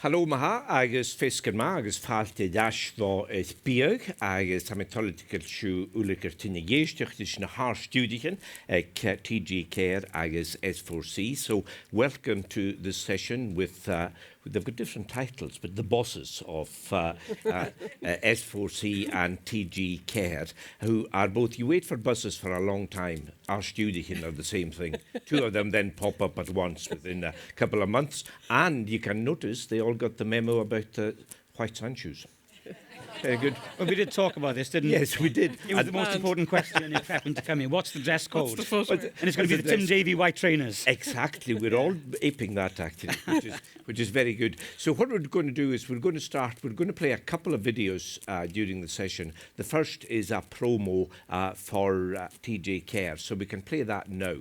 Hallo maha, agus fiscar ma, agus fáilte deis bhá is bíag, agus tá political siú ulicar tinna géisteach is na hástúdichen, TG4 agus S4C. So welcome to this session with, they've got different titles, but the bosses of S4C and TG4, who are both, you wait for buses for a long time, hástúdichen are the same thing. Two of them then pop up at once within a couple of months, and you can notice they all got the memo about white sand shoes. Very good. Well, we did talk about this, didn't we? Yes, we did. It was the most important question in your prepping to come in. What's the dress code? What's the and it's going to be the Tim Davie white trainers. Exactly. We're all aping that, actually, which is very good. So what we're going to do is we're going to play a couple of videos during the session. The first is a promo for TJ Care, so we can play that now.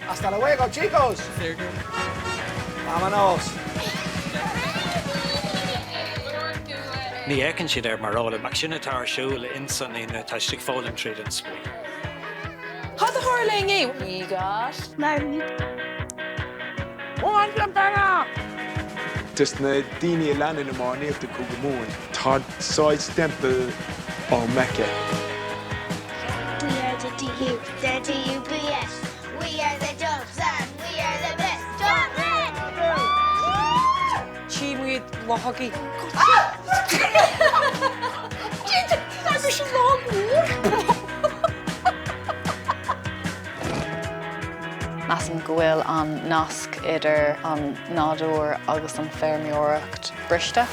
Hasta luego, chicos. Vámonos. Ní écinn siad marrála mac sinna tar siúil insan na taistigh fólam tríd an sprí. How the hurling you? We got Just na daoine lean na mánaíocht go móin. Tá side stempel ó Mecca. We are the DU, the DUBS. We are the Dubs and we are the best. Dublin! Chiweed Wahaki. That's a long Masan gohfuil an nasc idir an nádúr agus an feirmeoireacht briste.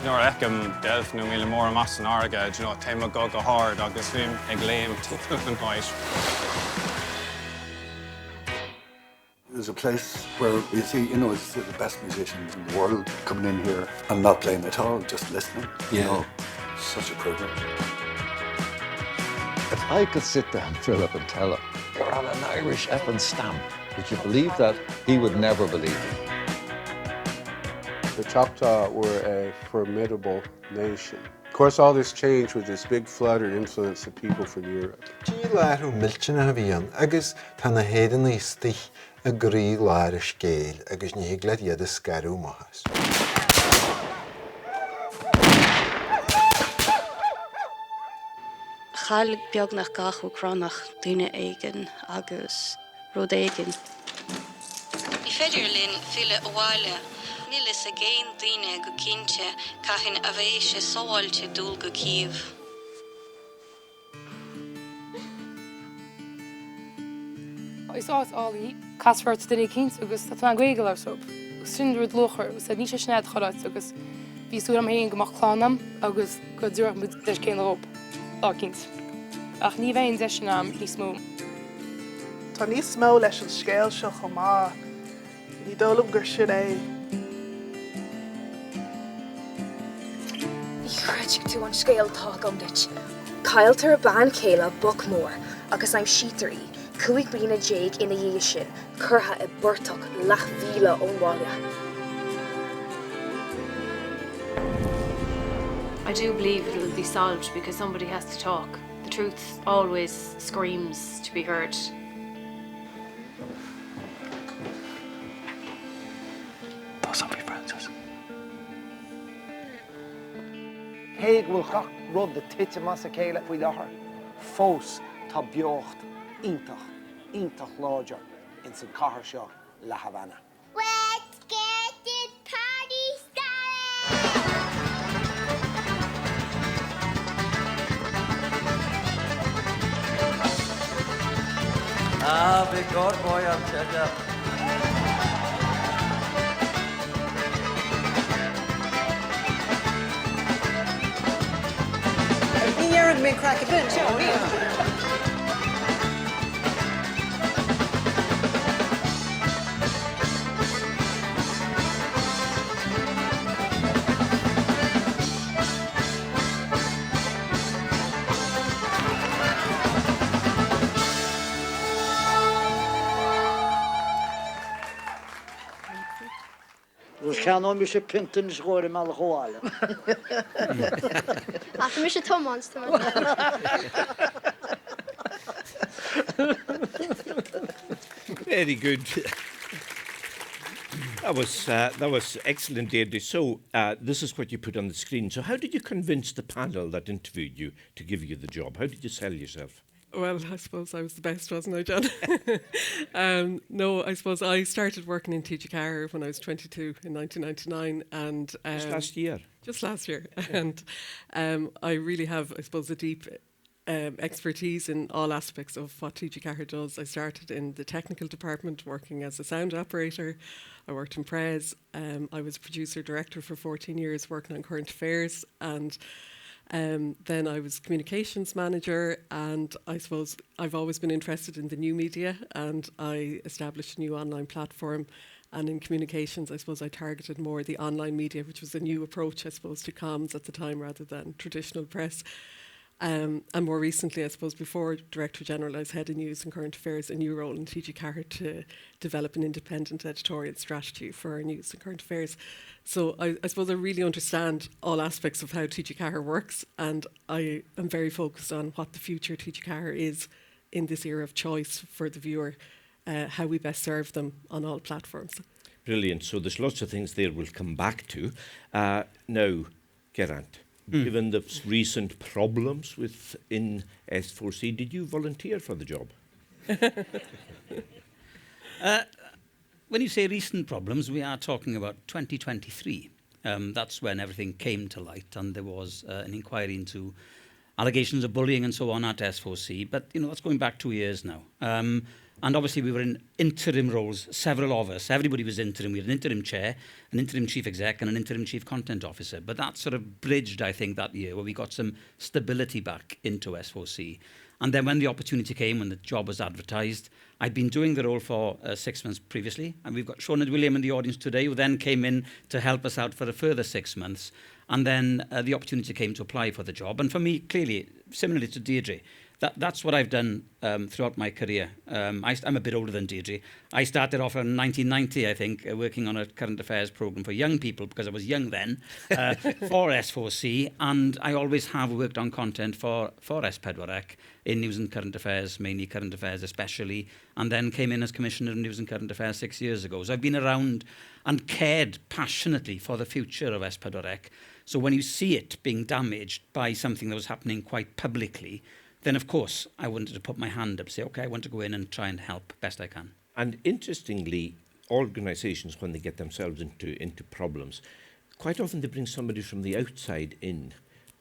Nor ecem delf nu míle mór mas an arga, téime go hard agus bhím ag léim an páis. There's a place where you see, it's the best musicians in the world coming in here and not playing at all, just listening. Such a privilege. If I could sit down, Philip, and tell him, you're on an Irish effing stamp, would you believe that? He would never believe it. The Choctaw were a formidable nation. Of course, all this changed with this big flood and influence of people from Europe. Agus tána hédan lístich a grí láir a scéil agus ní glad iad a scarú mahas. Chail beag nach gachu cronach duine aigen agus rud aigen. I féidir linn file bháile, nílis a géin duine go cínte caitheann a bheith sé sáilte dúil go cíomh. I saw it all eat. Casfort did it kins agus dat man gwegel or so. Sindred locher, said ní snad chorat agus bí sú am heen gemach chlánam agus go dúach mu des cén op. Á kins. Ach ní bhein deisnam ní smó. Tá ní smó leis an scéil seo chomá. Ní dólam gur sin é. Ní chreidh tú an scéil tá gom dit. Cailtar ban céile Buckmore agus I'm sheeterí. Cuig bína Jake ina dhé sin, curtha I burtach lech víle ónháile. I do believe it'll be solved because somebody has to talk. The truth always screams to be heard. That's Humphrey Francis. Héig bhfuil gach rud de tiite mas a céile faoi láthair. Fós tá beocht ítach láidir in san cathair seo le Havana. Let's get this party started! Big good boy, I'll tell you. Ní mé crack a bin, seo ní. Can't be a pinton score in Malahoala. After Mr. Tom monster. Very good. That was excellent, Deirdre. So this is what you put on the screen. So how did you convince the panel that interviewed you to give you the job? How did you sell yourself? Well, I suppose I was the best, wasn't I, John? No, I suppose I started working in TG4 when I was 22 in 1999. And, just last year? Just last year. And I really have, I suppose, a deep expertise in all aspects of what TG4 does. I started in the technical department working as a sound operator. I worked in Prez. I was producer director for 14 years working on current affairs, and then I was communications manager, and I suppose I've always been interested in the new media, and I established a new online platform. And in communications, I suppose I targeted more the online media, which was a new approach, I suppose, to comms at the time rather than traditional press. And more recently, I suppose, before Director General, I was head of news and current affairs, a new role in TG4 to develop an independent editorial strategy for our news and current affairs. So I suppose I really understand all aspects of how TG4 works, and I am very focused on what the future TG4 is in this era of choice for the viewer, how we best serve them on all platforms. Brilliant. So there's lots of things there we'll come back to. Now, Geraint. Given the recent problems within S4C, did you volunteer for the job? When you say recent problems, we are talking about 2023. That's when everything came to light, and there was an inquiry into allegations of bullying and so on at S4C. But, you know, that's going back 2 years now. And obviously we were in interim roles, several of us. Everybody was interim. We had an interim chair, an interim chief exec, and an interim chief content officer. But that sort of bridged, I think, that year where we got some stability back into S4C. And then when the opportunity came, when the job was advertised, I'd been doing the role for 6 months previously. And we've got Sean and William in the audience today, who then came in to help us out for a further 6 months. And then the opportunity came to apply for the job. And for me, clearly, similarly to Deirdre, that's what I've done throughout my career. I'm a bit older than Deirdre. I started off in 1990, I think, working on a current affairs programme for young people, because I was young then, for S4C, and I always have worked on content for S4C in news and current affairs, mainly current affairs especially, and then came in as Commissioner of News and Current Affairs 6 years ago. So I've been around and cared passionately for the future of S4C. So when you see it being damaged by something that was happening quite publicly, then of course I wanted to put my hand up, say, okay, I want to go in and try and help best I can. And interestingly, organisations, when they get themselves into problems, quite often they bring somebody from the outside in.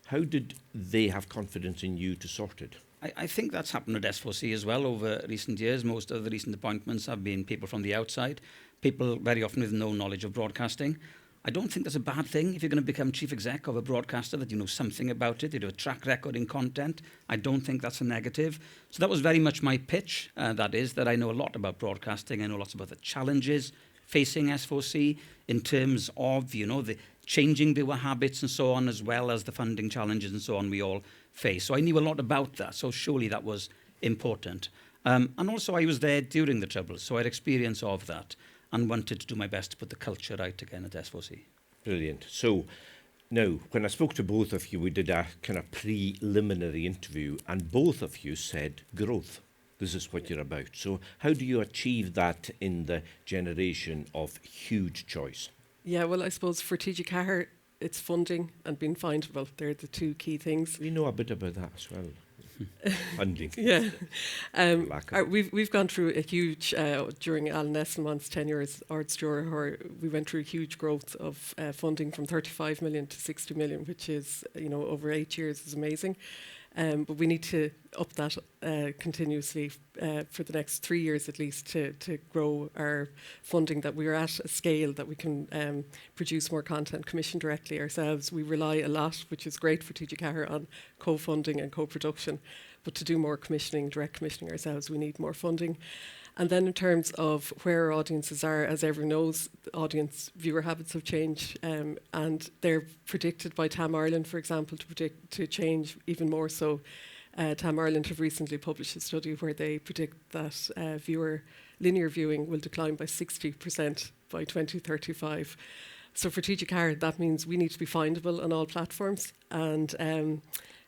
How did they have confidence in you to sort it? I think that's happened at S4C as well over recent years. Most of the recent appointments have been people from the outside, people very often with no knowledge of broadcasting. I don't think that's a bad thing if you're going to become chief exec of a broadcaster, that you know something about it, you have a track record in content. I don't think that's a negative. So that was very much my pitch, that is, that I know a lot about broadcasting. I know lots about the challenges facing S4C in terms of, you know, the changing viewer habits and so on, as well as the funding challenges and so on we all face. So I knew a lot about that, so surely that was important. And also I was there during the Troubles, so I had experience of that, and wanted to do my best to put the culture right again at S4C. Brilliant. So now, when I spoke to both of you, we did a kind of preliminary interview, and both of you said growth. This is what you're about. So how do you achieve that in the generation of huge choice? Yeah, well, I suppose for TG4, it's funding and being findable. They're the two key things. We know a bit about that as well. Funding. Yeah. We've gone through a huge, during Alan Nesselman's tenure as Arts-Juror, where we went through huge growth of funding from 35 million to 60 million, which is, you know, over 8 years is amazing. But we need to up that continuously for the next 3 years at least to grow our funding, that we're at a scale that we can produce more content, commission directly ourselves. We rely a lot, which is great for TG4, on co-funding and co-production. But to do more commissioning, direct commissioning ourselves, we need more funding. And then in terms of where our audiences are, as everyone knows, audience viewer habits have changed, and they're predicted by TAM Ireland, for example, to change even more so. TAM Ireland have recently published a study where they predict that linear viewing will decline by 60% by 2035. So for TG4, that means we need to be findable on all platforms, and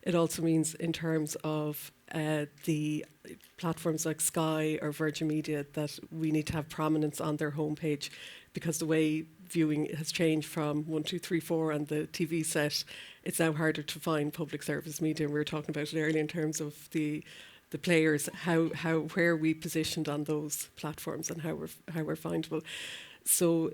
It also means in terms of the platforms like Sky or Virgin Media that we need to have prominence on their homepage, because the way viewing has changed from 1, 2, 3, 4 and the TV set, it's now harder to find public service media. And we were talking about it earlier in terms of the players, where we positioned on those platforms and how we're findable. So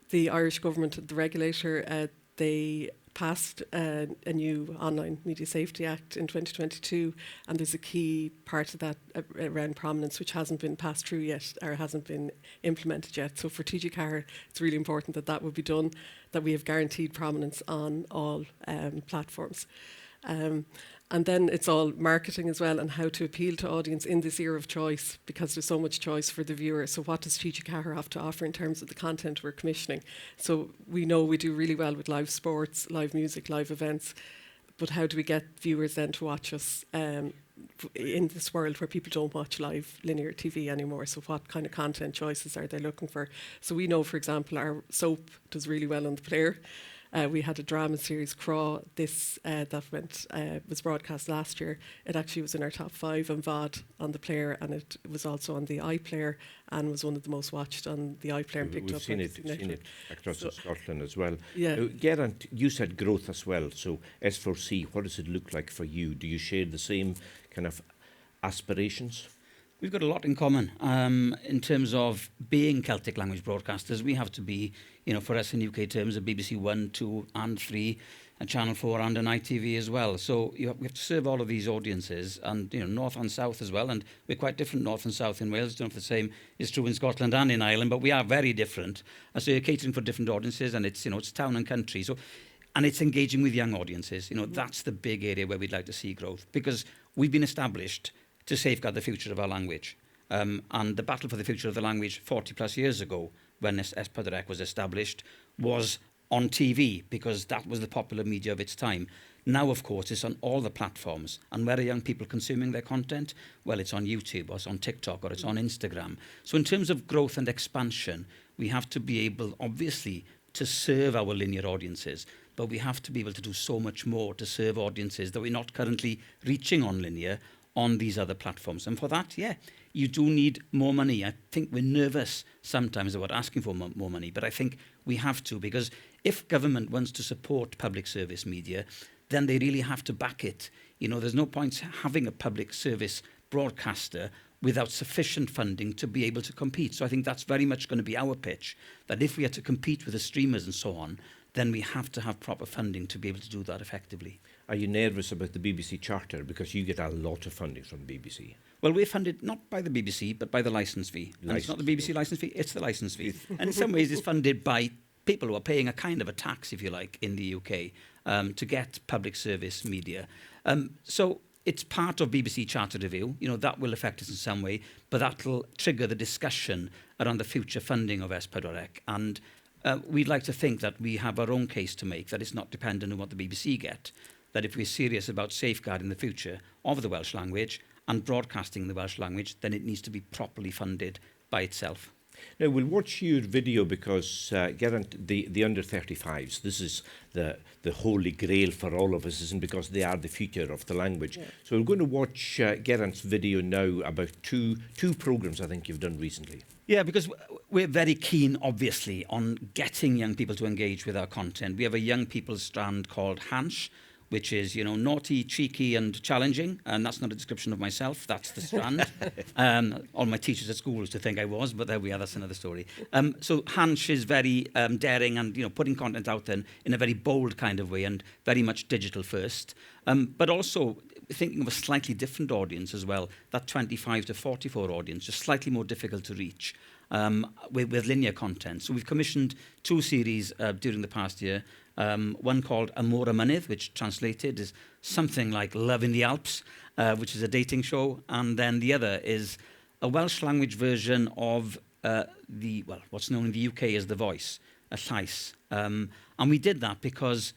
the Irish government, the regulator, they passed a new Online Media Safety Act in 2022, and there's a key part of that around prominence which hasn't been passed through yet or hasn't been implemented yet. So for TG4, it's really important that that will be done, that we have guaranteed prominence on all platforms. And then it's all marketing as well, and how to appeal to audience in this era of choice, because there's so much choice for the viewer. So what does TG4 have to offer in terms of the content we're commissioning? So we know we do really well with live sports, live music, live events, but how do we get viewers then to watch us in this world where people don't watch live linear TV anymore? So what kind of content choices are they looking for? So we know, for example, our soap does really well on the player. We had a drama series, Craw, that was broadcast last year. It actually was in our top 5 on VOD on the player, and it was also on the iPlayer and was one of the most watched on the iPlayer. And picked We've up seen it across Scotland as well. Yeah. Geraint, you said growth as well. So S4C, what does it look like for you? Do you share the same kind of aspirations? We've got a lot in common in terms of being Celtic language broadcasters. We have to be, for us in UK terms, a BBC 1, 2 and 3, a Channel 4 and an ITV as well. So we have to serve all of these audiences, and north and south as well. And we're quite different north and south in Wales. Don't know if the same is true in Scotland and in Ireland, but we are very different. And so you're catering for different audiences, and it's it's town and country. So, and it's engaging with young audiences. That's the big area where we'd like to see growth, because we've been established to safeguard the future of our language. And the battle for the future of the language 40 plus years ago, when S4C was established, was on TV, because that was the popular media of its time. Now, of course, it's on all the platforms. And where are young people consuming their content? Well, it's on YouTube, or it's on TikTok, or it's on Instagram. So in terms of growth and expansion, we have to be able, obviously, to serve our linear audiences, but we have to be able to do so much more to serve audiences that we're not currently reaching on linear, on these other platforms. And for that, you do need more money. I think we're nervous sometimes about asking for more money, but I think we have to, because if government wants to support public service media, then they really have to back it. There's no point having a public service broadcaster without sufficient funding to be able to compete. So I think that's very much going to be our pitch, that if we are to compete with the streamers and so on, then we have to have proper funding to be able to do that effectively. Are you nervous about the BBC Charter, because you get a lot of funding from the BBC? Well, we're funded not by the BBC, but by the licence fee. And it's not the BBC licence fee, it's the licence fee. And in some ways it's funded by people who are paying a kind of a tax, if you like, in the UK to get public service media. So it's part of BBC Charter Review. That will affect us in some way, but that will trigger the discussion around the future funding of S4C. And we'd like to think that we have our own case to make, that it's not dependent on what the BBC get, that if we're serious about safeguarding the future of the Welsh language and broadcasting the Welsh language, then it needs to be properly funded by itself. Now, we'll watch your video, because, Geraint, the under-35s, this is the holy grail for all of us, isn't it? Because they are the future of the language. Yeah. So we're going to watch Geraint's video now about two programmes I think you've done recently. Yeah, because we're very keen, obviously, on getting young people to engage with our content. We have a young people's strand called Hansh, which is, naughty, cheeky and challenging. And that's not a description of myself, that's the strand. All my teachers at school used to think I was, but there we are, that's another story. So Hansh is very daring and, putting content out there in a very bold kind of way, and very much digital first. But also thinking of a slightly different audience as well, that 25 to 44 audience, just slightly more difficult to reach with linear content. So we've commissioned 2 series during the past year. One called Amor a Mynydd, which translated is something like Love in the Alps, which is a dating show. And then the other is a Welsh language version of what's known in the UK as The Voice, a llais. And we did that because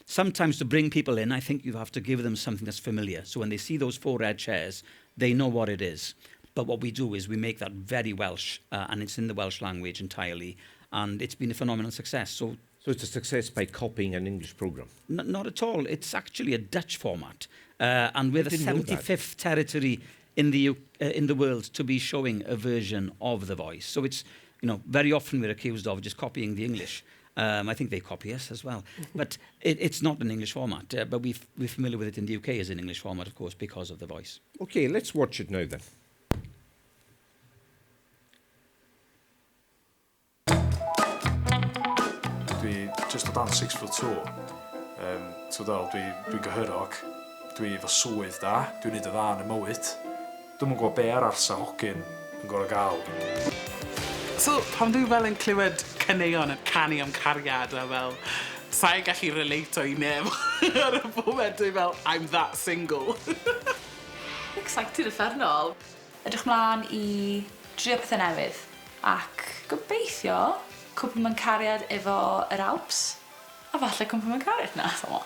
sometimes to bring people in, I think you have to give them something that's familiar. So when they see those 4 red chairs, they know what it is. But what we do is we make that very Welsh, and it's in the Welsh language entirely. And it's been a phenomenal success. So So it's a success by copying an English program? Not at all. It's actually a Dutch format. And we're the didn't know that. 75th territory in the world to be showing a version of The Voice. So it's, very often we're accused of just copying the English. I think they copy us as well. But it's not an English format. But we're familiar with it in the UK as an English format, of course, because of The Voice. Okay, let's watch it now then. Dwi just o dan 6'2". So dwi'n gyhyrog, dwi efo swydd da, dwi'n neud y dda yn y mywyd. Dwi'n gwybod be arall sa hogyn yn gorau gael. So, pan dwi fel yn clywed caneuon yn canu am cariad a fel, sa'n gallu relato I neb. Ar y foment dwi fel, I'm that single. Excited uffernol. Edrych mlaen I drio pethau newydd. Ac gobeithio, cwpl mewn cariad efo yr Alps. A falle cwpl mewn cariad na, so.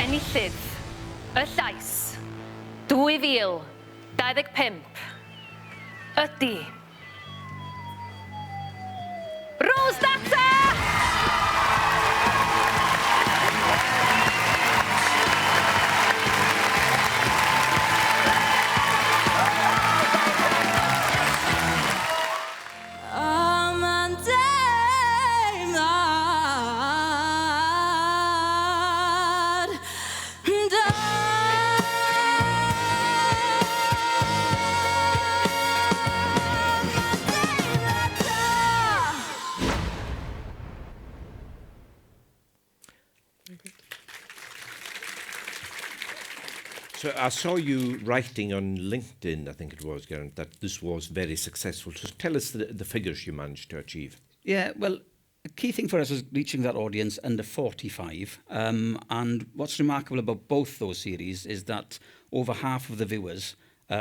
Enillydd, y llais, 2025, ydy Rose Data! So I saw you writing on LinkedIn, I think it was, Geraint, that this was very successful. So tell us the figures you managed to achieve. Yeah, well, a key thing for us was reaching that audience under 45. And what's remarkable about both those series is that over half of the viewers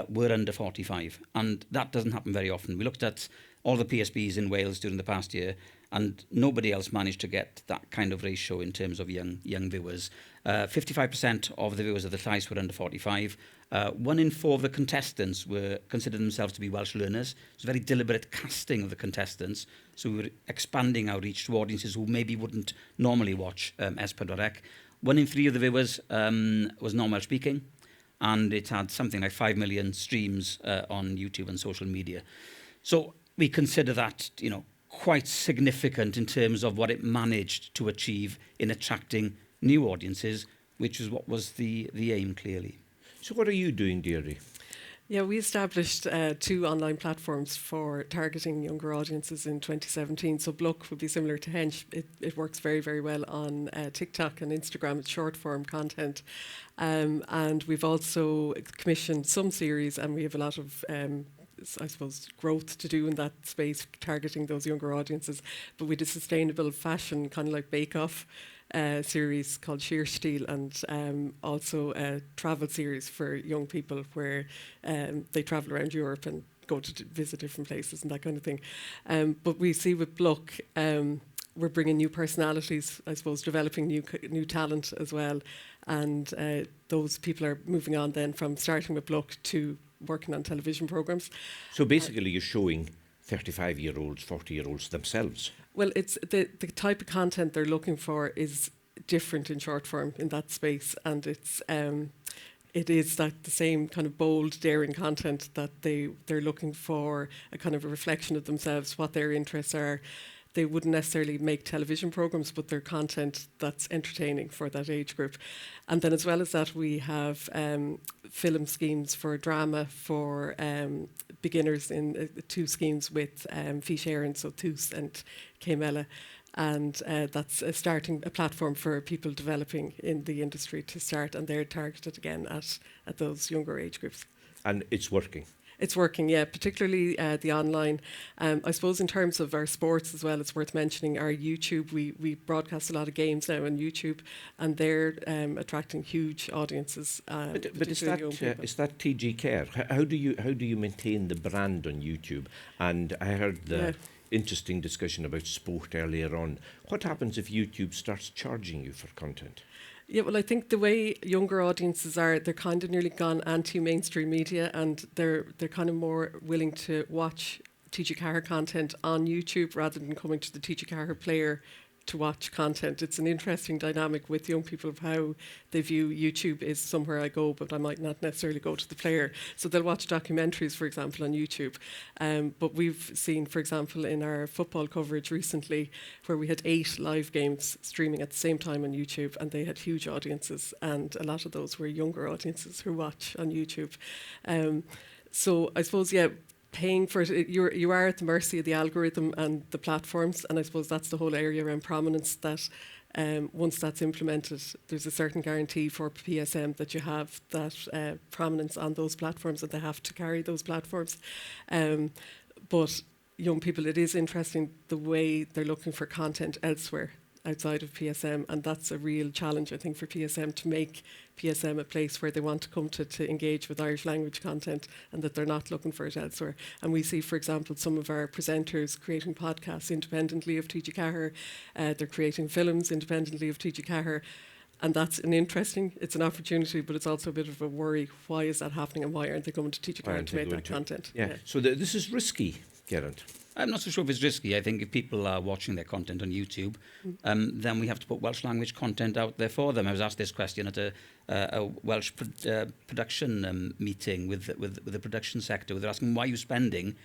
were under 45. And that doesn't happen very often. We looked at all the PSBs in Wales during the past year, and nobody else managed to get that kind of ratio in terms of young viewers. 55% of the viewers of the Llais were under 45. 1 in 4 of the contestants considered themselves to be Welsh learners. It was a very deliberate casting of the contestants. So we were expanding our reach to audiences who maybe wouldn't normally watch S4C. 1 in 3 of the viewers was non-Welsh speaking, and it had something like 5 million streams on YouTube and social media. So we consider that, quite significant in terms of what it managed to achieve in attracting new audiences, which is what was the aim, clearly. So what are you doing, Deirdre? Yeah, we established 2 online platforms for targeting younger audiences in 2017. So Bluck would be similar to Hench. It works very, very well on TikTok and Instagram. It's short-form content. And we've also commissioned some series, and we have a lot of I suppose, growth to do in that space, targeting those younger audiences. But we did sustainable fashion, kind of like Bake Off series called Choistín, and also a travel series for young people where they travel around Europe and go to visit different places and that kind of thing. But we see with Bluck, we're bringing new personalities, I suppose, developing new talent as well. And those people are moving on then from starting with Bluck to working on television programmes. So basically you're showing 35-year-olds, 40-year-olds themselves. Well, it's the type of content they're looking for is different in short form in that space, and it is that the same kind of bold, daring content that they're looking for, a kind of a reflection of themselves, what their interests are. They wouldn't necessarily make television programmes, but they're content that's entertaining for that age group. And then as well as that, we have film schemes for drama for beginners in 2 schemes with Fish Aaron, so Tus and Camella. And that's a platform for people developing in the industry to start, and they're targeted again at those younger age groups. And it's working. It's working, yeah, particularly the online. I suppose in terms of our sports as well, it's worth mentioning our YouTube. We broadcast a lot of games now on YouTube, and they're attracting huge audiences. But is that TG Care? How do you maintain the brand on YouTube? And I heard the interesting discussion about sport earlier on. What happens if YouTube starts charging you for content? Yeah, well, I think the way younger audiences are, they're kind of nearly gone anti-mainstream media, and they're kind of more willing to watch TG Carr content on YouTube rather than coming to the TG Carr player to watch content. It's an interesting dynamic with young people of how they view YouTube is somewhere I go, but I might not necessarily go to the player. So they'll watch documentaries, for example, on YouTube. But we've seen, for example, in our football coverage recently, where we had 8 live games streaming at the same time on YouTube, and they had huge audiences, and a lot of those were younger audiences who watch on YouTube. So I suppose, paying for it, you are at the mercy of the algorithm and the platforms, and I suppose that's the whole area around prominence, that once that's implemented, there's a certain guarantee for PSM that you have that prominence on those platforms, and they have to carry those platforms. But young people, it is interesting the way they're looking for content elsewhere outside of PSM, and that's a real challenge, I think, for PSM to make PSM a place where they want to come to engage with Irish language content, and that they're not looking for it elsewhere. And we see, for example, some of our presenters creating podcasts independently of TG Carr. They're creating films independently of TG Carr. And that's it's an opportunity, but it's also a bit of a worry. Why is that happening, and why aren't they coming to TG Carr to make that content? Yeah. So this is risky, Geraint. I'm not so sure if it's risky. I think if people are watching their content on YouTube, then we have to put Welsh language content out there for them. I was asked this question at a Welsh production meeting with the production sector. They're asking, why are you spending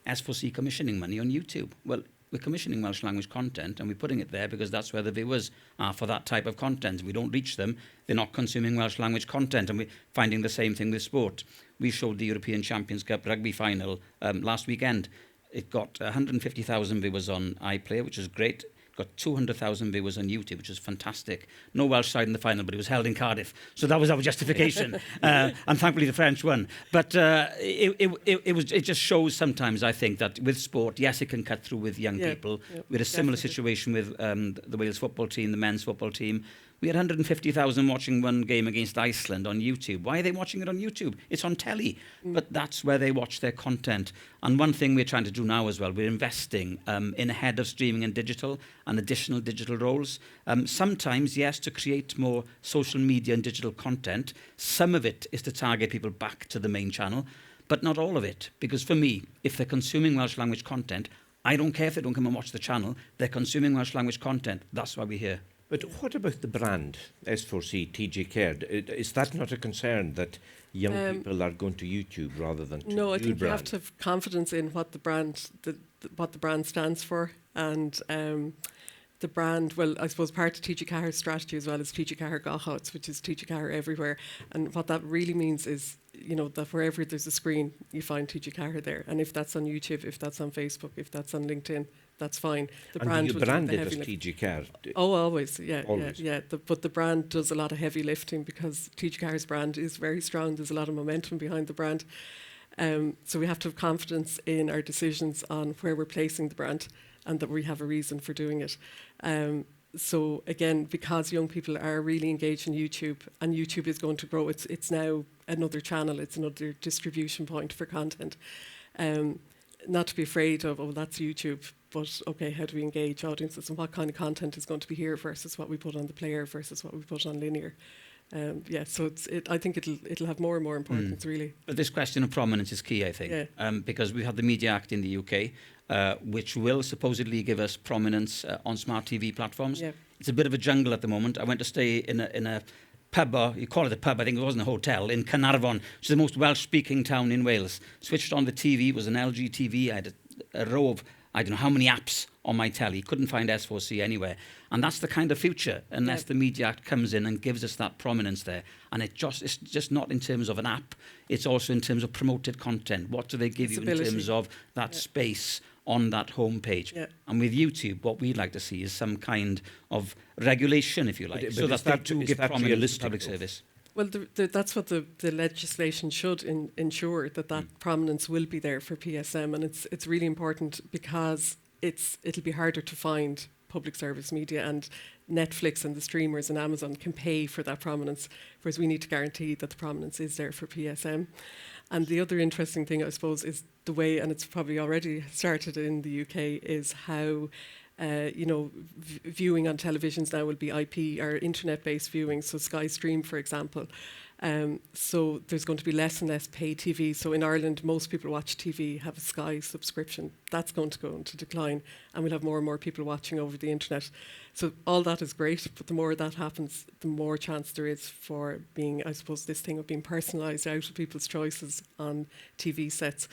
S4C commissioning money on YouTube? Well, we're commissioning Welsh language content, and we're putting it there because that's where the viewers are for that type of content. If we don't reach them, they're not consuming Welsh language content, and we're finding the same thing with sport. We showed the European Champions Cup rugby final last weekend. It got 150,000 viewers on iPlayer, which is great. Got 200,000 viewers on YouTube, which is fantastic. No Welsh side in the final, but it was held in Cardiff. So that was our justification. And thankfully the French won. But it just shows sometimes, I think, that with sport, yes, it can cut through with young people. We had a similar situation with the Wales football team, the men's football team. We had 150,000 watching one game against Iceland on YouTube. Why are they watching it on YouTube? It's on telly. But that's where they watch their content. And one thing we're trying to do now as well, we're investing in ahead of streaming and digital and additional digital roles. Sometimes, yes, to create more social media and digital content. Some of it is to target people back to the main channel, but not all of it. Because for me, if they're consuming Welsh language content, I don't care if they don't come and watch the channel. They're consuming Welsh language content. That's why we're here. But what about the brand, S4C, TG Care? Is that not a concern that young people are going to YouTube rather than to No, I think you have to have confidence in what the brand what the brand stands for. And the brand, well, I suppose part of TG Carr's strategy as well is TG Carr Gachots, which is TG Carr everywhere. And what that really means is, that wherever there's a screen, you find TG Carr there. And if that's on YouTube, if that's on Facebook, if that's on LinkedIn, that's fine. The brand you brand it as TG Carr? Oh, always, yeah. Always. Yeah. But the brand does a lot of heavy lifting because TG Carr's brand is very strong. There's a lot of momentum behind the brand. So we have to have confidence in our decisions on where we're placing the brand and that we have a reason for doing it. So again, because young people are really engaged in YouTube and YouTube is going to grow, it's now another channel, it's another distribution point for content. Not to be afraid of, that's YouTube, but okay, how do we engage audiences and what kind of content is going to be here versus what we put on the player versus what we put on linear. So I think it'll have more and more importance, really. But this question of prominence is key, I think, because we have the Media Act in the UK, which will supposedly give us prominence on smart TV platforms. Yeah. It's a bit of a jungle at the moment. I went to stay in a pub, or you call it a pub, I think it wasn't a hotel, in Carnarvon, which is the most Welsh-speaking town in Wales. Switched on the TV, it was an LG TV. I had a row of, I don't know how many apps on my telly. Couldn't find S4C anywhere. And that's the kind of future, unless the Media Act comes in and gives us that prominence there. And it's just not in terms of an app, it's also in terms of promoted content. What do they give you in terms of that space on that homepage? Yeah. And with YouTube, what we'd like to see is some kind of regulation, if you like, so that they do give prominence to public service. Well, that's what the legislation should ensure, that prominence will be there for PSM, and it's really important because it'll be harder to find public service media, and Netflix and the streamers and Amazon can pay for that prominence, whereas we need to guarantee that the prominence is there for PSM. And the other interesting thing, I suppose, is the way, and it's probably already started in the UK, is how viewing on televisions now will be IP or internet-based viewing, so Sky Stream, for example. So there's going to be less and less pay TV. So in Ireland, most people watch TV have a Sky subscription. That's going to go into decline, and we'll have more and more people watching over the internet. So all that is great, but the more that happens, the more chance there is for being, I suppose, this thing of being personalised out of people's choices on TV sets.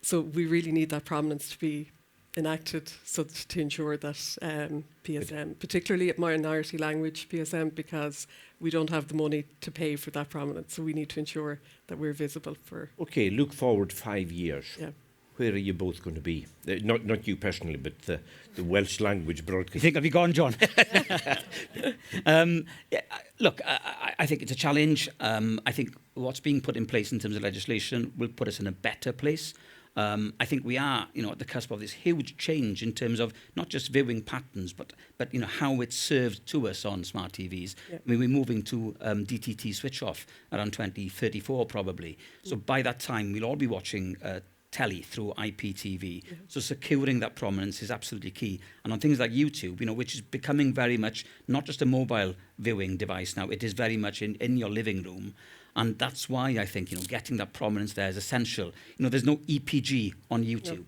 So we really need that prominence to be enacted, so to ensure that PSM, particularly at minority language PSM, because we don't have the money to pay for that prominence, so we need to ensure that we're visible for. Okay, look forward 5 years. Yeah. Where are you both going to be? Not you personally, but the Welsh language broadcast. You think I'll be gone, John? Look, I think it's a challenge. I think what's being put in place in terms of legislation will put us in a better place. I think we are, at the cusp of this huge change in terms of not just viewing patterns, but how it's served to us on smart TVs. Yeah. I mean, we're moving to DTT switch off around 2034 probably. So by that time, we'll all be watching telly through IPTV. Yeah. So securing that prominence is absolutely key. And on things like YouTube, which is becoming very much not just a mobile viewing device now, it is very much in your living room. And that's why I think, getting that prominence there is essential. There's no EPG on YouTube.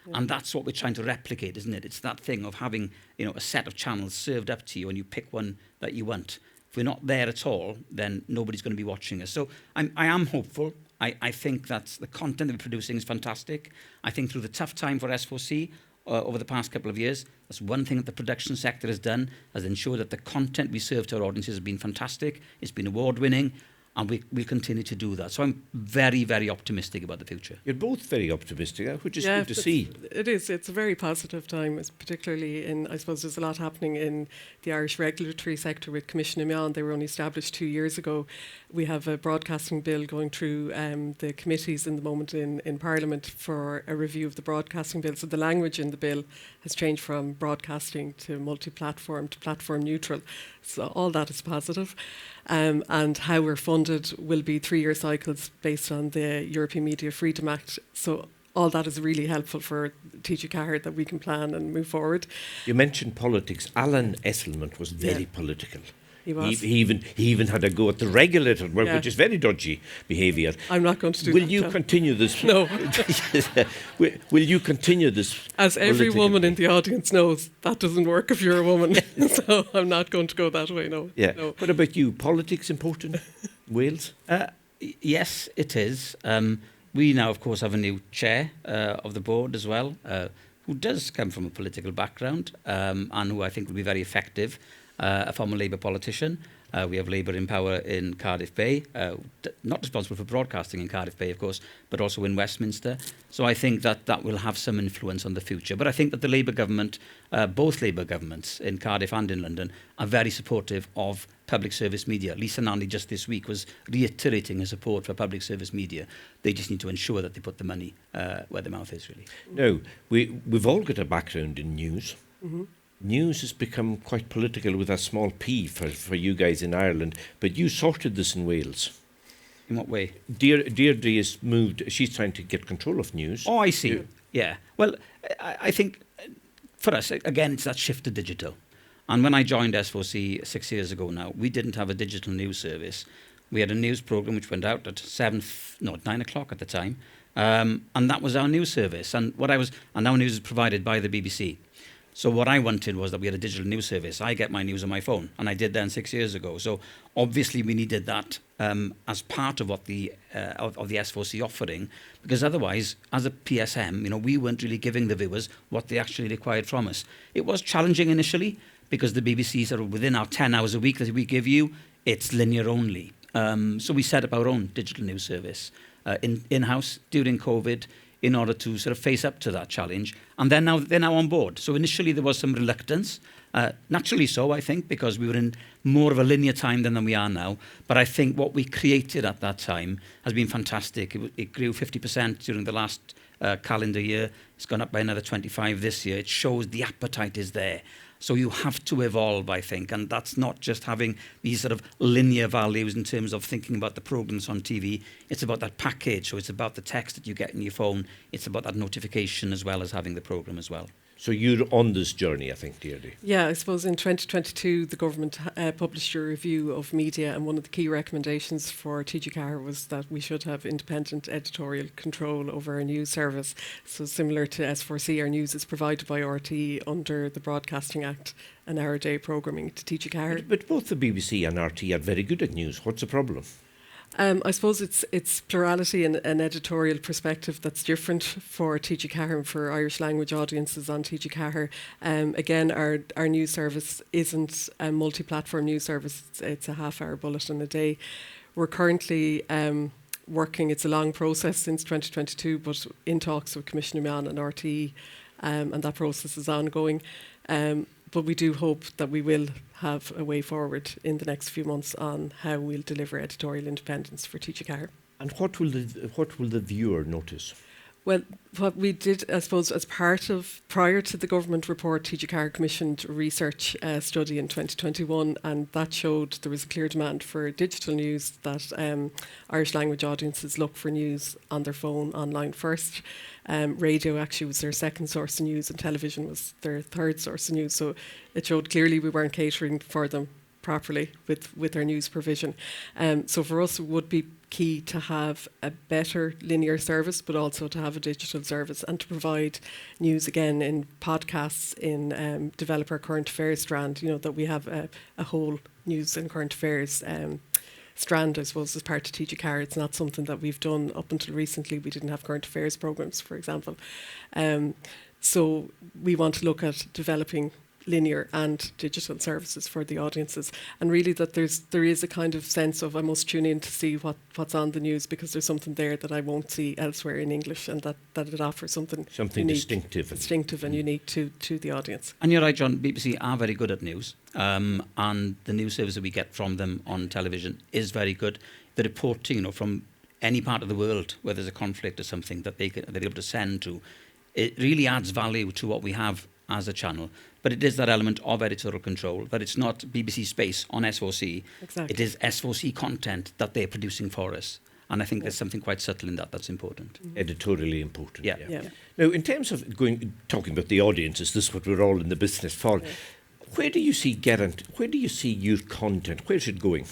Yep. And that's what we're trying to replicate, isn't it? It's that thing of having, a set of channels served up to you and you pick one that you want. If we're not there at all, then nobody's going to be watching us. So I am hopeful. I think that the content that we're producing is fantastic. I think through the tough time for S4C over the past couple of years, that's one thing that the production sector has done, has ensured that the content we serve to our audiences has been fantastic. It's been award-winning. And we'll continue to do that. So I'm very, very optimistic about the future. You're both very optimistic, which is good to see. It is. It's a very positive time, particularly I suppose there's a lot happening in the Irish regulatory sector with Commission Imian. They were only established 2 years ago. We have a broadcasting bill going through the committees in the moment in Parliament for a review of the broadcasting bill. So the language in the bill has changed from broadcasting to multi-platform to platform neutral. So all that is positive. And how we're funded will be 3-year cycles based on the European Media Freedom Act. So all that is really helpful for TG4 that we can plan and move forward. You mentioned politics. Alan Esselman was very political. He was. He even had a go at the regulator, which is very dodgy behaviour. I'm not going to do that. Will you continue this? No. Will you continue this? As every woman in the audience knows, that doesn't work if you're a woman. So I'm not going to go that way, no. Yeah. No. What about you? Politics important? Wales? Yes, it is. We now, of course, have a new chair of the board as well, who does come from a political background and who I think will be very effective. A former Labour politician. We have Labour in power in Cardiff Bay, not responsible for broadcasting in Cardiff Bay, of course, but also in Westminster. So I think that will have some influence on the future. But I think that the Labour government, both Labour governments in Cardiff and in London, are very supportive of public service media. Lisa Nandy just this week was reiterating her support for public service media. They just need to ensure that they put the money where their mouth is, really. No, we've all got a background in news. Mm-hmm. News has become quite political with a small p for you guys in Ireland, but you sorted this in Wales. In what way? Deirdre has moved, she's trying to get control of news. Oh, I see. Yeah. Well, I think for us, again, it's that shift to digital. And when I joined S4C 6 years ago now, we didn't have a digital news service. We had a news programme which went out at 9 o'clock at the time, and that was our news service. And our news is provided by the BBC. So what I wanted was that we had a digital news service. I get my news on my phone, and I did that 6 years ago. So obviously we needed that as part of what the S4C offering, because otherwise, as a PSM, we weren't really giving the viewers what they actually required from us. It was challenging initially because the BBC said within our 10 hours a week that we give you, it's linear only. So we set up our own digital news service in-house during COVID. in order to sort of face up to that challenge. And they're now on board. So initially there was some reluctance, naturally so, I think, because we were in more of a linear time than we are now. But I think what we created at that time has been fantastic. It grew 50% during the last calendar year. It's gone up by another 25 this year. It shows the appetite is there. So you have to evolve, I think, and that's not just having these sort of linear values in terms of thinking about the programs on TV. It's about that package, so it's about the text that you get in your phone. It's about that notification as well as having the program as well. So you're on this journey, I think, Deirdre. Yeah, I suppose in 2022, the government published a review of media, and one of the key recommendations for TG4 was that we should have independent editorial control over our news service. So similar to S4C, our news is provided by RTE under the Broadcasting Act and our day programming to TG4. But both the BBC and RTE are very good at news. What's the problem? I suppose it's plurality and an editorial perspective that's different for TG4 and for Irish language audiences on TG4. Again, our news service isn't a multi-platform news service. It's a half-hour bulletin a day. We're currently working, it's a long process since 2022, but in talks with Commissioner Mann and RTE, and that process is ongoing. But we do hope that we will have a way forward in the next few months on how we'll deliver editorial independence for TG4. And what will the viewer notice? Well, what we did, I suppose, as part of, prior to the government report, TG4 commissioned a research study in 2021, and that showed there was a clear demand for digital news, that Irish language audiences look for news on their phone online first. Radio actually was their second source of news, and television was their third source of news. So it showed clearly we weren't catering for them properly with our news provision. So for us, it would be key to have a better linear service, but also to have a digital service and to provide news again in podcasts, in develop our current affairs strand, you know, that we have a whole news and current affairs strand, I suppose, as part of TG4. It's not something that we've done up until recently. We didn't have current affairs programs, for example. So we want to look at developing linear and digital services for the audiences, and really that there is a kind of sense of I must tune in to see what's on the news, because there's something there that I won't see elsewhere in English, and that it offers something unique, distinctive and unique to the audience. And you're right, John, BBC are very good at news, and the news service that we get from them on television is very good. The reporting, you know, from any part of the world where there's a conflict or something that they're able to send to, it really adds value to what we have as a channel. But it is that element of editorial control, that it's not BBC Space on S4C. Exactly. It is S4C content that they're producing for us. And I think there's something quite subtle in that that's important. Editorially important. Yeah. Now, in terms of talking about the audiences, this is what we're all in the business for. Yeah. Where do you see Geraint? Where do you see your content? Where's it going?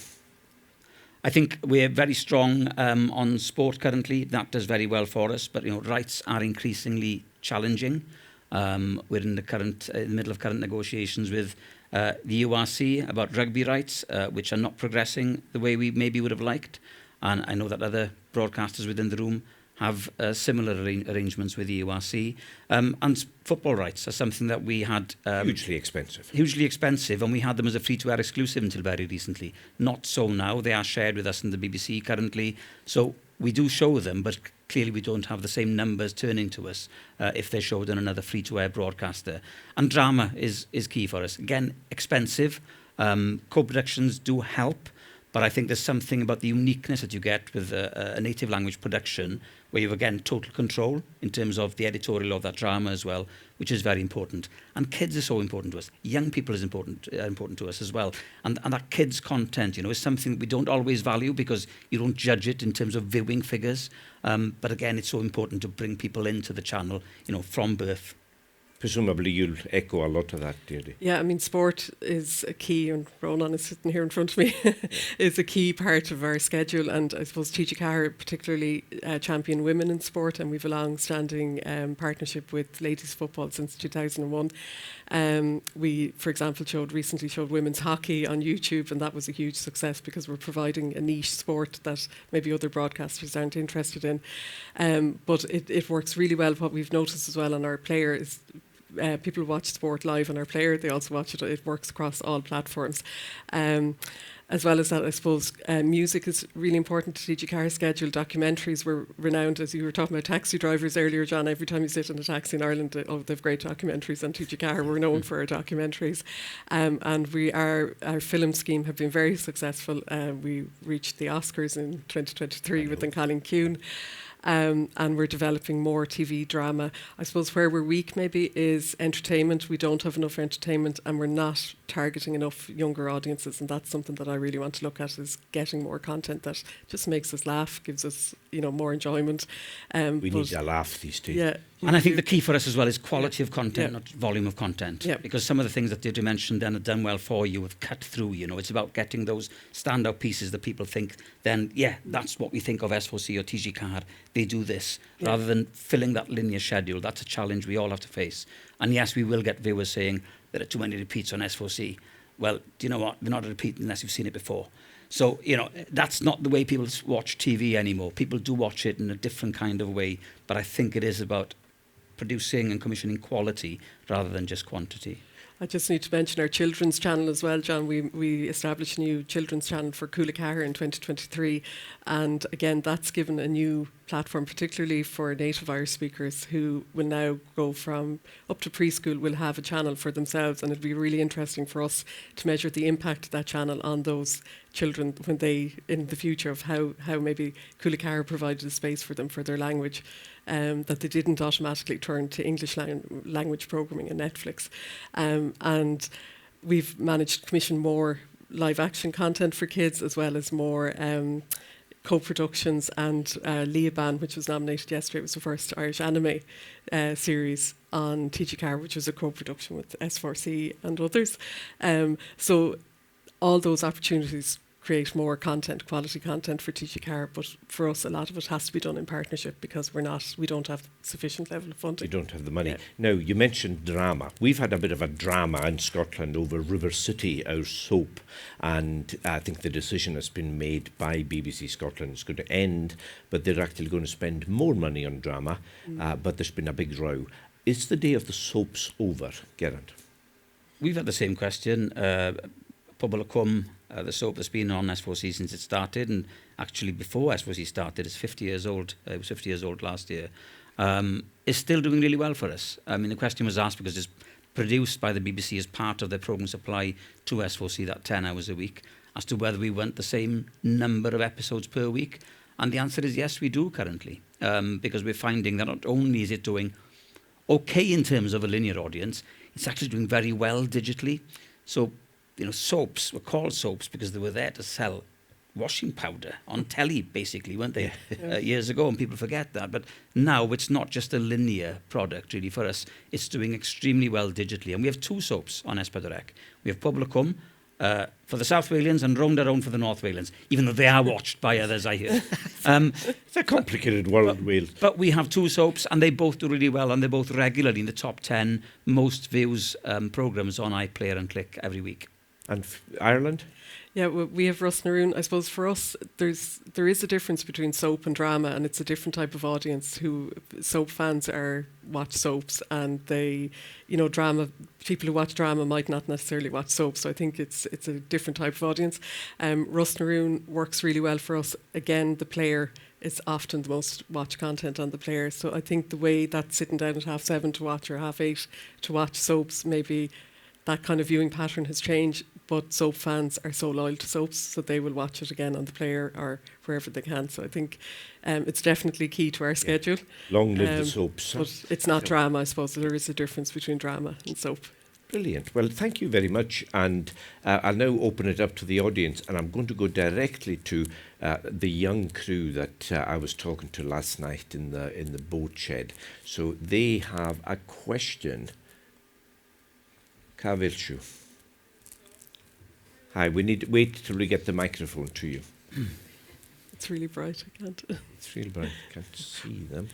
I think we're very strong on sport currently. That does very well for us. But, you know, rights are increasingly challenging. We're in the middle of current negotiations with the URC about rugby rights, which are not progressing the way we maybe would have liked. And I know that other broadcasters within the room have similar arrangements with the URC. And football rights are something that we had... hugely expensive. Hugely expensive, and we had them as a free-to-air exclusive until very recently. Not so now. They are shared with us in the BBC currently. So we do show them, but clearly we don't have the same numbers turning to us if they're showed on another free-to-air broadcaster. And drama is key for us. Again, expensive. Co-productions do help, but I think there's something about the uniqueness that you get with a native language production where you have, again, total control in terms of the editorial of that drama as well, which is very important. And kids are so important to us. Young people is important to us as well. And that kids' content, you know, is something that we don't always value because you don't judge it in terms of viewing figures. But again, it's so important to bring people into the channel, you know, from birth. Presumably you'll echo a lot of that, Deirdre. Yeah, I mean, sport is a key, and Ronan is sitting here in front of me, is a key part of our schedule. And I suppose TG4 particularly champion women in sport, and we've a long-standing partnership with ladies football since 2001. We, for example, recently showed women's hockey on YouTube, and that was a huge success because we're providing a niche sport that maybe other broadcasters aren't interested in. But it works really well. What we've noticed as well on our player is people watch sport live on our player. They also watch it. It works across all platforms. As well as that, I suppose music is really important to TG4's schedule. Documentaries were renowned, as you were talking about taxi drivers earlier, John. Every time you sit in a taxi in Ireland, they've great documentaries on TG4. We're known for our documentaries. And our film scheme have been very successful. We reached the Oscars in 2023 with Colin Kuhn. And we're developing more TV drama. I suppose where we're weak maybe is entertainment. We don't have enough entertainment, and we're not targeting enough younger audiences, and that's something that I really want to look at, is getting more content that just makes us laugh, gives us more enjoyment. We need a laugh these days. Yeah. And I think the key for us as well is quality of content, not volume of content. Yeah. Because some of the things that Deirdre mentioned then have done well for you, have cut through. It's about getting those standout pieces that people think, then, that's what we think of S4C or TG4. They do this, rather than filling that linear schedule. That's a challenge we all have to face. And yes, we will get viewers saying there are too many repeats on S4C. Well, do you know what? They're not a repeat unless you've seen it before. So, that's not the way people watch TV anymore. People do watch it in a different kind of way. But I think it is about producing and commissioning quality rather than just quantity. I just need to mention our children's channel as well, John. We established a new children's channel for Coolacahar in 2023. And again, that's given a new platform, particularly for native Irish speakers who will now go from up to preschool, will have a channel for themselves. And it'd be really interesting for us to measure the impact of that channel on those children when they, in the future, of how maybe Coolacahar provided a space for them for their language. That they didn't automatically turn to English language programming on Netflix. And we've managed to commission more live action content for kids, as well as more co-productions. And Leoban, which was nominated yesterday, was the first Irish anime series on TG4, which was a co-production with S4C and others. So all those opportunities create more content, quality content for TG4, but for us, a lot of it has to be done in partnership because we don't have sufficient level of funding. You don't have the money. Now, you mentioned drama. We've had a bit of a drama in Scotland over River City, our soap, and I think the decision has been made by BBC Scotland. It's going to end, but they're actually going to spend more money on drama, but there's been a big row. Is the day of the soaps over, Geraint? We've had the same question. Pobl Cwm, the soap that's been on S4C since it started, and actually before S4C started, it's 50 years old. It was 50 years old last year. Is still doing really well for us. I mean, the question was asked because it's produced by the BBC as part of their programme supply to S4C, that 10 hours a week, as to whether we want the same number of episodes per week. And the answer is yes, we do currently, because we're finding that not only is it doing okay in terms of a linear audience, it's actually doing very well digitally. So, soaps were called soaps because they were there to sell washing powder on telly, basically, weren't they, years ago, and people forget that. But now it's not just a linear product, really, for us. It's doing extremely well digitally. And we have two soaps on S4C. We have Pobl Cwm for the South Walians and Round Around for the North Walians, even though they are watched by others, I hear. It's a complicated world, Wales. But we have two soaps, and they both do really well, and they're both regularly in the top 10 most views programmes on iPlayer and Click every week. And Ireland? Yeah, we have Russ Naroon. I suppose for us, there is a difference between soap and drama, and it's a different type of audience. Who soap fans watch soaps, and they, drama. People who watch drama might not necessarily watch soap. So I think it's a different type of audience. Russ Naroon works really well for us. Again, the player is often the most watched content on the player. So I think the way that sitting down at 7:30 to watch or 8:30 to watch soaps, maybe that kind of viewing pattern has changed. But soap fans are so loyal to soaps, so they will watch it again on the player or wherever they can. So I think it's definitely key to our schedule. Long live the soaps. But it's not drama, I suppose. There is a difference between drama and soap. Brilliant. Well, thank you very much. And I'll now open it up to the audience, and I'm going to go directly to the young crew that I was talking to last night in the boat shed. So they have a question. Cavilchu. Hi, we need to wait till we get the microphone to you. It's really bright, I can't. It's really bright, I can't see them.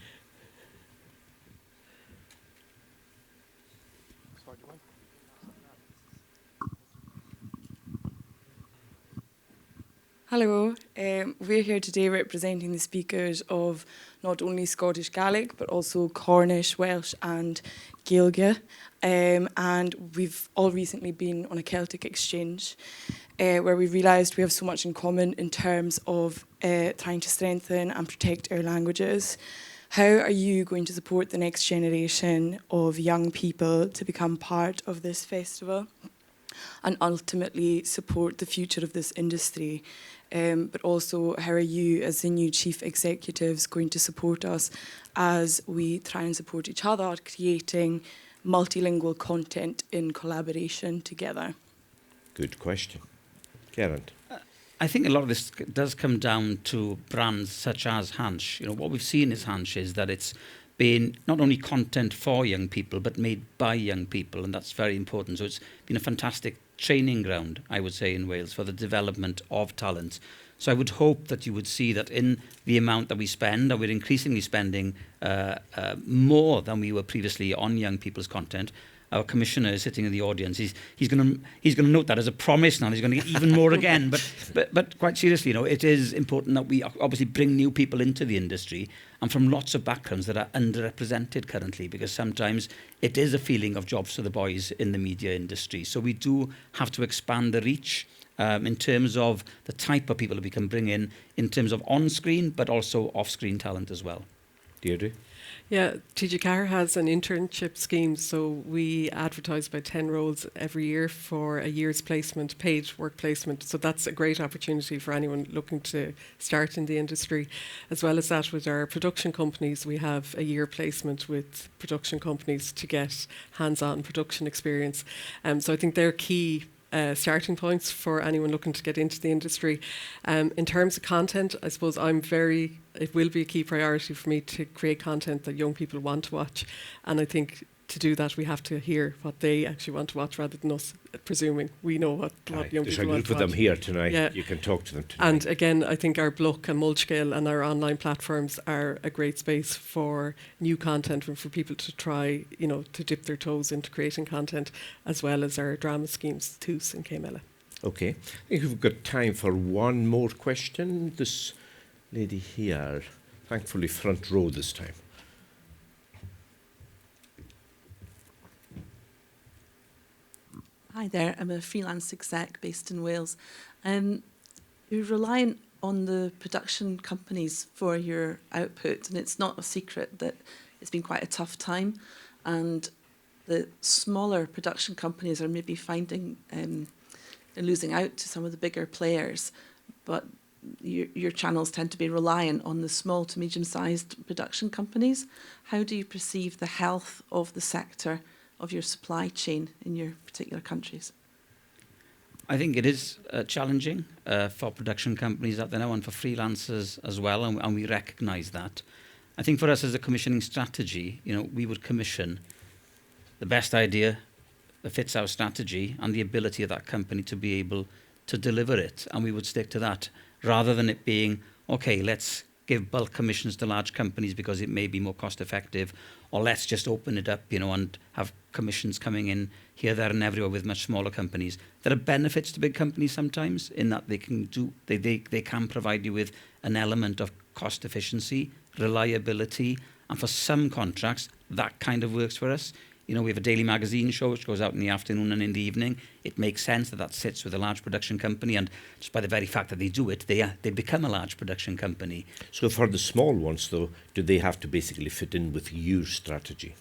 Hello, we're here today representing the speakers of not only Scottish Gaelic but also Cornish, Welsh and Gaeilge, and we've all recently been on a Celtic exchange where we realised we have so much in common in terms of trying to strengthen and protect our languages. How are you going to support the next generation of young people to become part of this festival and ultimately support the future of this industry? But also, how are you, as the new chief executives, going to support us as we try and support each other, creating multilingual content in collaboration together? Good question. Geraint. I think a lot of this does come down to brands such as Hansh. You know, what we've seen is Hansh is that it's been not only content for young people, but made by young people, and that's very important. So it's been a fantastic training ground, I would say, in Wales for the development of talent. So I would hope that you would see that in the amount that we spend, and we're increasingly spending more than we were previously on young people's content. Our commissioner is sitting in the audience. He's going to note that as a promise now. He's going to get even more again. But quite seriously, you know, it is important that we obviously bring new people into the industry and from lots of backgrounds that are underrepresented currently, because sometimes it is a feeling of jobs for the boys in the media industry. So we do have to expand the reach in terms of the type of people that we can bring in terms of on-screen, but also off-screen talent as well. Deirdre? Yeah, TG4 has an internship scheme, so we advertise about 10 roles every year for a year's placement, paid work placement. So that's a great opportunity for anyone looking to start in the industry. As well as that, with our production companies, we have a year placement with production companies to get hands-on production experience. So I think they're key starting points for anyone looking to get into the industry. In terms of content, I suppose it will be a key priority for me to create content that young people want to watch. And I think to do that, we have to hear what they actually want to watch rather than us presuming we know what young people want to watch. There's a group of them here tonight. Yeah. You can talk to them tonight. And again, I think our Bluck and Mulchscale and our online platforms are a great space for new content and for people to try, you know, to dip their toes into creating content, as well as our drama schemes, Tooth and Céimile. Okay. I think we've got time for one more question. This lady here, thankfully front row this time. Hi there, I'm a freelance exec based in Wales. You're reliant on the production companies for your output, and it's not a secret that it's been quite a tough time, and the smaller production companies are maybe finding losing out to some of the bigger players, but your channels tend to be reliant on the small to medium-sized production companies. How do you perceive the health of the sector of your supply chain in your particular countries? I think it is challenging for production companies out there now and for freelancers as well, and we recognise that. I think for us as a commissioning strategy, you know, we would commission the best idea that fits our strategy and the ability of that company to be able to deliver it, and we would stick to that, rather than it being, okay, let's give bulk commissions to large companies because it may be more cost effective, or let's just open it up, you know, and have commissions coming in here, there and everywhere with much smaller companies. There are benefits to big companies sometimes in that they can provide you with an element of cost efficiency, reliability, and for some contracts that kind of works for us. You know, we have a daily magazine show which goes out in the afternoon and in the evening. It makes sense that that sits with a large production company, and just by the very fact that they do it, they become a large production company. So for the small ones, though, do they have to basically fit in with your strategy?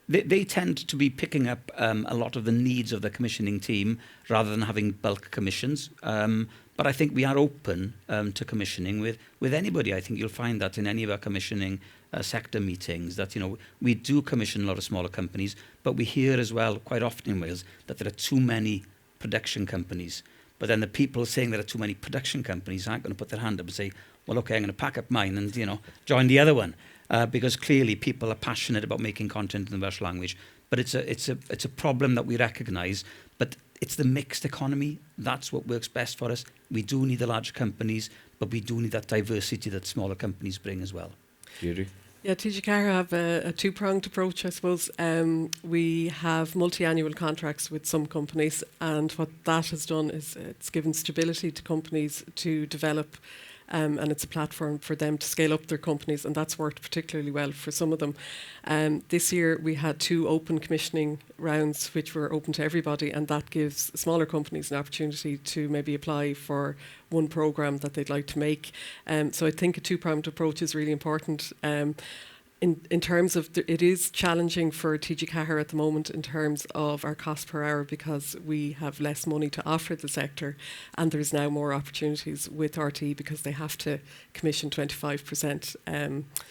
They tend to be picking up a lot of the needs of the commissioning team rather than having bulk commissions. But I think we are open to commissioning with anybody. I think you'll find that in any of our commissioning sector meetings that, you know, we do commission a lot of smaller companies, but we hear as well quite often in Wales that there are too many production companies. But then the people saying there are too many production companies aren't going to put their hand up and say, well, okay, I'm going to pack up mine and, you know, join the other one. Because clearly people are passionate about making content in the Welsh language. But it's a problem that we recognise. But it's the mixed economy. That's what works best for us. We do need the larger companies, but we do need that diversity that smaller companies bring as well. Deirdre? Yeah, TG4 have a two-pronged approach, I suppose. We have multi-annual contracts with some companies, and what that has done is it's given stability to companies to develop, and it's a platform for them to scale up their companies, and that's worked particularly well for some of them. This year we had 2 open commissioning rounds which were open to everybody, and that gives smaller companies an opportunity to maybe apply for one programme that they'd like to make. So I think a two-pronged approach is really important. In terms of, it is challenging for TG4 at the moment in terms of our cost per hour, because we have less money to offer the sector, and there's now more opportunities with RT because they have to commission 25%,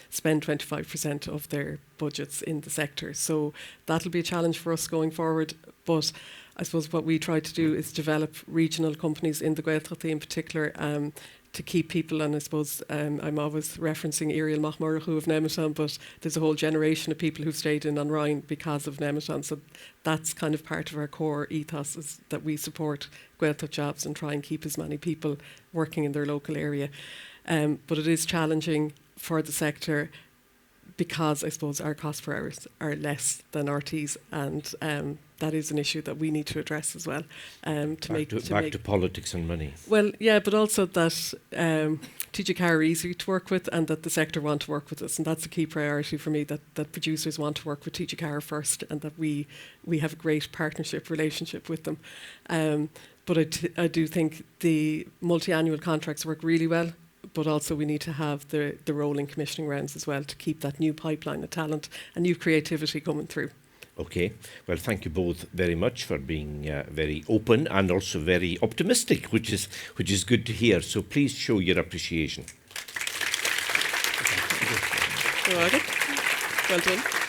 spend 25% of their budgets in the sector. So that'll be a challenge for us going forward. But I suppose what we try to do is develop regional companies in the Gaeltacht in particular, to keep people, and I suppose I'm always referencing Iriel Machmur who have Nemeton, but there's a whole generation of people who've stayed in Rhine because of Nemeton. So that's kind of part of our core ethos, is that we support Gaeltacht jobs and try and keep as many people working in their local area. But it is challenging for the sector because I suppose our cost per hours are less than RT's, and that is an issue that we need to address as well. Back to politics and money. Well, yeah, but also that TG4 are easy to work with, and that the sector want to work with us, and that's a key priority for me, that producers want to work with TG4 first, and that we have a great partnership relationship with them. But I do think the multi-annual contracts work really well, but also we need to have the rolling commissioning rounds as well to keep that new pipeline of talent and new creativity coming through. Okay, well, thank you both very much for being very open and also very optimistic, which is good to hear. So please show your appreciation. Well done.